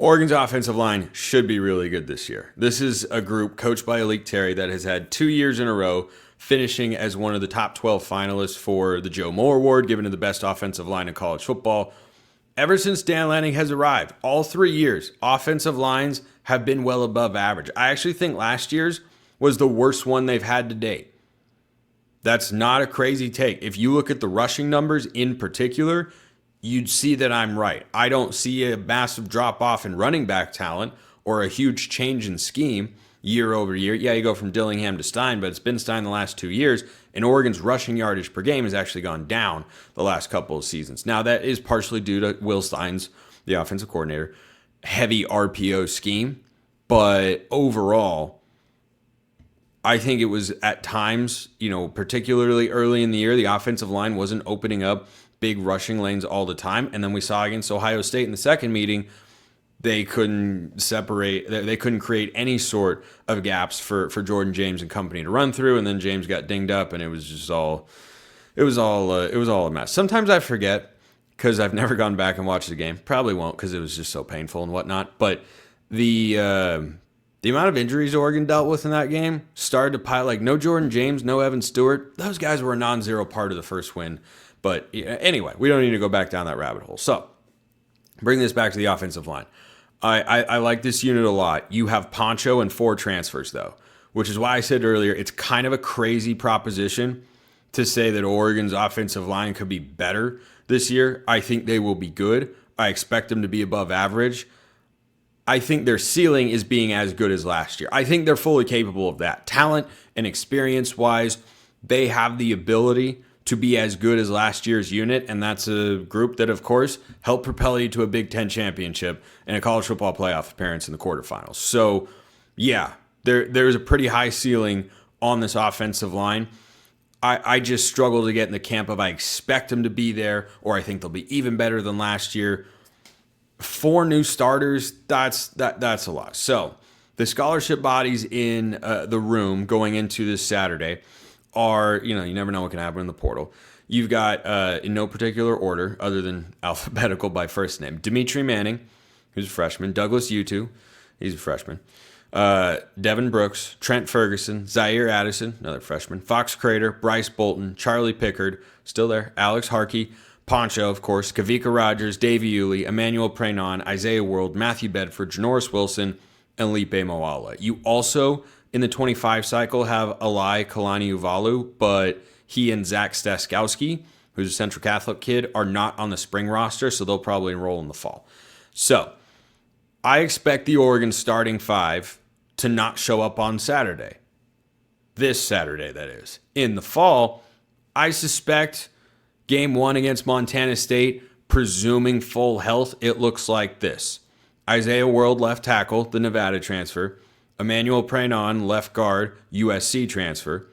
Oregon's offensive line should be really good this year. This is a group coached by Alik Terry that has had 2 years in a row finishing as one of the top 12 finalists for the Joe Moore Award, given to the best offensive line in college football. Ever since Dan Lanning has arrived, all 3 years, offensive lines have been well above average. I actually think last year's was the worst one they've had to date. That's not a crazy take. If you look at the rushing numbers in particular, you'd see that I'm right. I don't see a massive drop-off in running back talent or a huge change in scheme year over year. Yeah, you go from Dillingham to Stein, but it's been Stein the last 2 years, and Oregon's rushing yardage per game has actually gone down the last couple of seasons. Now, that is partially due to Will Stein's, the offensive coordinator, heavy RPO scheme, but overall, I think it was at times, particularly early in the year, the offensive line wasn't opening up big rushing lanes all the time. And then we saw against Ohio State in the second meeting, they couldn't create any sort of gaps for Jordan James and company to run through. And then James got dinged up, and it was all a mess. Sometimes I forget because I've never gone back and watched the game. Probably won't because it was just so painful and whatnot. But the amount of injuries Oregon dealt with in that game started to pile. Like, no Jordan James, no Evan Stewart. Those guys were a non-zero part of the first win. But anyway, we don't need to go back down that rabbit hole. So, bring this back to the offensive line. I like this unit a lot. You have Poncho and 4 transfers, though, which is why I said earlier it's kind of a crazy proposition to say that Oregon's offensive line could be better this year. I think they will be good. I expect them to be above average. I think their ceiling is being as good as last year. I think they're fully capable of that. Talent and experience-wise, they have the ability to be as good as last year's unit, and that's a group that, of course, helped propel you to a Big Ten championship and a college football playoff appearance in the quarterfinals. So, yeah, there's a pretty high ceiling on this offensive line. I just struggle to get in the camp of I expect them to be there, or I think they'll be even better than last year. 4 new starters, that's a lot. So, the scholarship bodies in the room going into this Saturday are, you never know what can happen in the portal. You've got, in no particular order, other than alphabetical by first name, Dimitri Manning, who's a freshman, Douglas Utu, he's a freshman, Devin Brooks, Trent Ferguson, Zaire Addison, another freshman, Fox Crater, Bryce Bolton, Charlie Pickard, still there, Alex Harkey, Poncho, of course, Kavika Rogers, Davey Uli, Emmanuel Prenon, Isaiah World, Matthew Bedford, Janoris Wilson, and Lipe Moala. You also, in the 25 cycle, have Alai Kalani Uvalu, but he and Zach Staskowski, who's a Central Catholic kid, are not on the spring roster, so they'll probably enroll in the fall. So, I expect the Oregon starting 5 to not show up on Saturday. This Saturday, that is. In the fall, I suspect Game 1 against Montana State, presuming full health, it looks like this. Isaiah World, left tackle, the Nevada transfer. Emmanuel Prenon, left guard, USC transfer.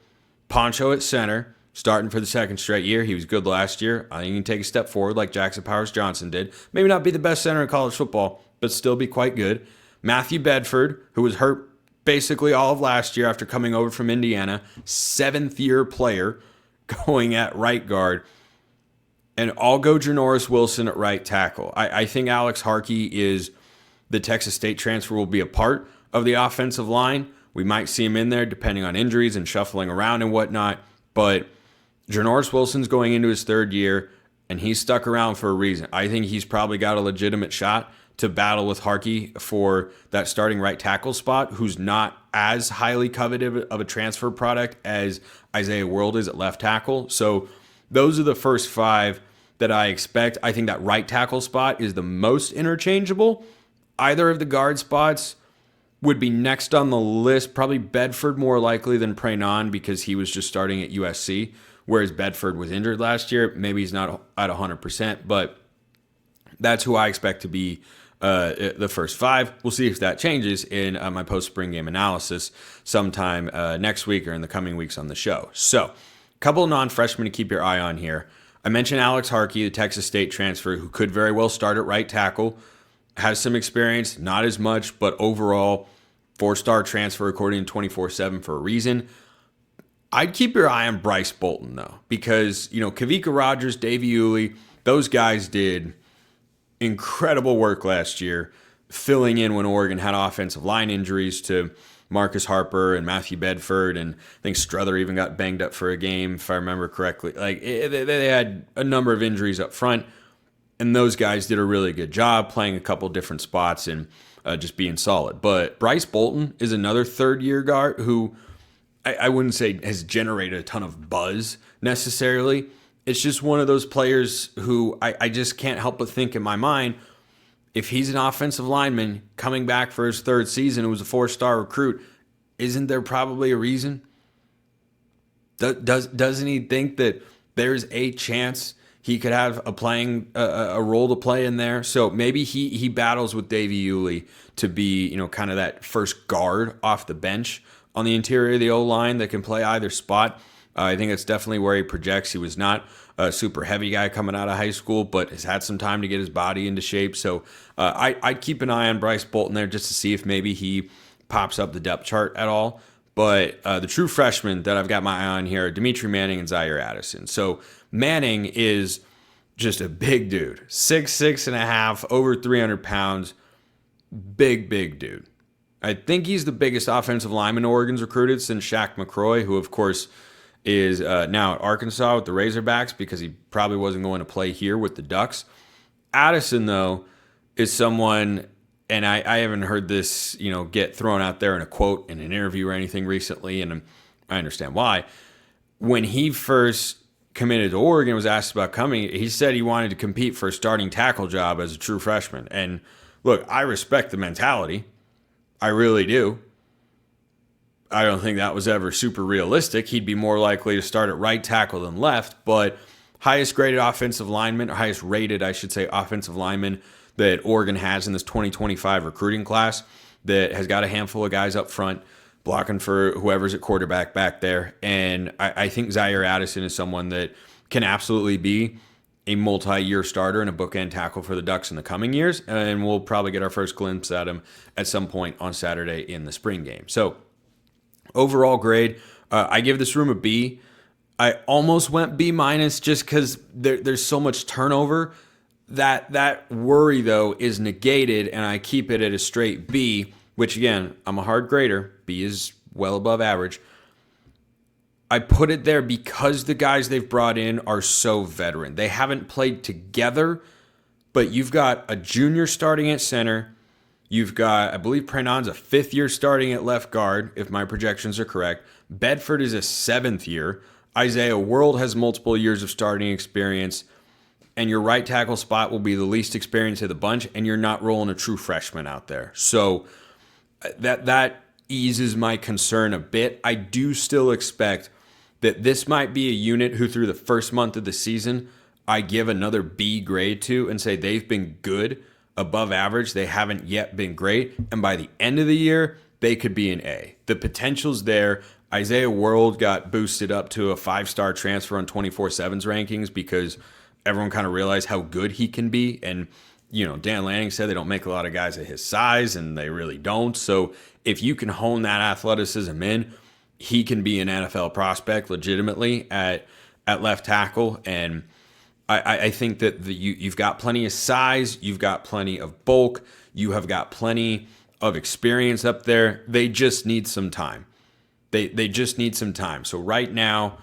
Poncho at center, starting for the second straight year. He was good last year. I think he can take a step forward like Jackson Powers Johnson did. Maybe not be the best center in college football, but still be quite good. Matthew Bedford, who was hurt basically all of last year after coming over from Indiana. 7th-year player going at right guard. And I'll go Janoris Wilson at right tackle. I think Alex Harkey is the Texas State transfer, will be a part of the offensive line. We might see him in there depending on injuries and shuffling around and whatnot. But Janoris Wilson's going into his 3rd year, and he's stuck around for a reason. I think he's probably got a legitimate shot to battle with Harkey for that starting right tackle spot, who's not as highly coveted of a transfer product as Isaiah World is at left tackle. So those are the first 5 that I expect. I think that right tackle spot is the most interchangeable. Either of the guard spots would be next on the list. Probably Bedford more likely than Prenon because he was just starting at USC, whereas Bedford was injured last year. Maybe he's not at 100%, but that's who I expect to be the first 5. We'll see if that changes in my post-spring game analysis sometime next week or in the coming weeks on the show. So, a couple of non-freshmen to keep your eye on here. I mentioned Alex Harkey, the Texas State transfer, who could very well start at right tackle. Has some experience, not as much, but overall, 4-star transfer according to 24/7 for a reason. I'd keep your eye on Bryce Bolton, though, because, Kavika Rogers, Davey Uli, those guys did incredible work last year. filling in when Oregon had offensive line injuries to Marcus Harper and Matthew Bedford, and I think Struther even got banged up for a game, if I remember correctly. They had a number of injuries up front, and those guys did a really good job playing a couple different spots and just being solid. But Bryce Bolton is another third-year guard who I wouldn't say has generated a ton of buzz necessarily. It's just one of those players who I just can't help but think in my mind, if he's an offensive lineman coming back for his third season, it was a 4-star recruit, isn't there probably a reason? Doesn't he think that there's a chance he could have a role to play in there? So maybe he battles with Davey Uli to be, kind of that first guard off the bench on the interior of the O-line that can play either spot. I think that's definitely where he projects. He was not a super heavy guy coming out of high school, but has had some time to get his body into shape. So I'd keep an eye on Bryce Bolton there just to see if maybe he pops up the depth chart at all. But the true freshmen that I've got my eye on here are Dimitri Manning and Zaire Addison. So Manning is just a big dude, 6'6.5", over 300 pounds, big dude. I think he's the biggest offensive lineman Oregon's recruited since Shaq McCroy, who of course is now at Arkansas with the Razorbacks because he probably wasn't going to play here with the Ducks. Addison, though, is someone, and I haven't heard this, get thrown out there in a quote in an interview or anything recently, and I understand why. When he first committed to Oregon, was asked about coming, he said he wanted to compete for a starting tackle job as a true freshman. And look, I respect the mentality. I really do. I don't think that was ever super realistic. He'd be more likely to start at right tackle than left, but highest rated offensive lineman, or highest rated, I should say, offensive lineman that Oregon has in this 2025 recruiting class that has got a handful of guys up front blocking for whoever's at quarterback back there. And I think Zaire Addison is someone that can absolutely be a multi-year starter and a bookend tackle for the Ducks in the coming years. And we'll probably get our first glimpse at him at some point on Saturday in the spring game. So overall grade, I give this room a B. I almost went B- just because there's so much turnover. That worry, though, is negated, and I keep it at a straight B, which, again, I'm a hard grader. B is well above average. I put it there because the guys they've brought in are so veteran. They haven't played together, but you've got a junior starting at center. You've got, I believe, Prenon's a fifth-year starting at left guard, if my projections are correct. Bedford is a seventh year. Isaiah World has multiple years of starting experience. And your right tackle spot will be the least experienced of the bunch, and you're not rolling a true freshman out there. So that eases my concern a bit. I do still expect that this might be a unit who, through the first month of the season, I give another B grade to and say they've been good, above average. They haven't yet been great. And by the end of the year, they could be an A. The potential's there. Isaiah World got boosted up to a 5-star transfer on 24/7's rankings because everyone kind of realized how good he can be. And, Dan Lanning said they don't make a lot of guys at his size, and they really don't. So if you can hone that athleticism in, he can be an NFL prospect legitimately at left tackle. And I think that you've got plenty of size, you've got plenty of bulk, you have got plenty of experience up there. They just need some time. They just need some time. So right now,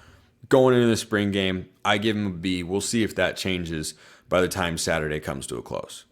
going into the spring game, I give them a B. We'll see if that changes by the time Saturday comes to a close.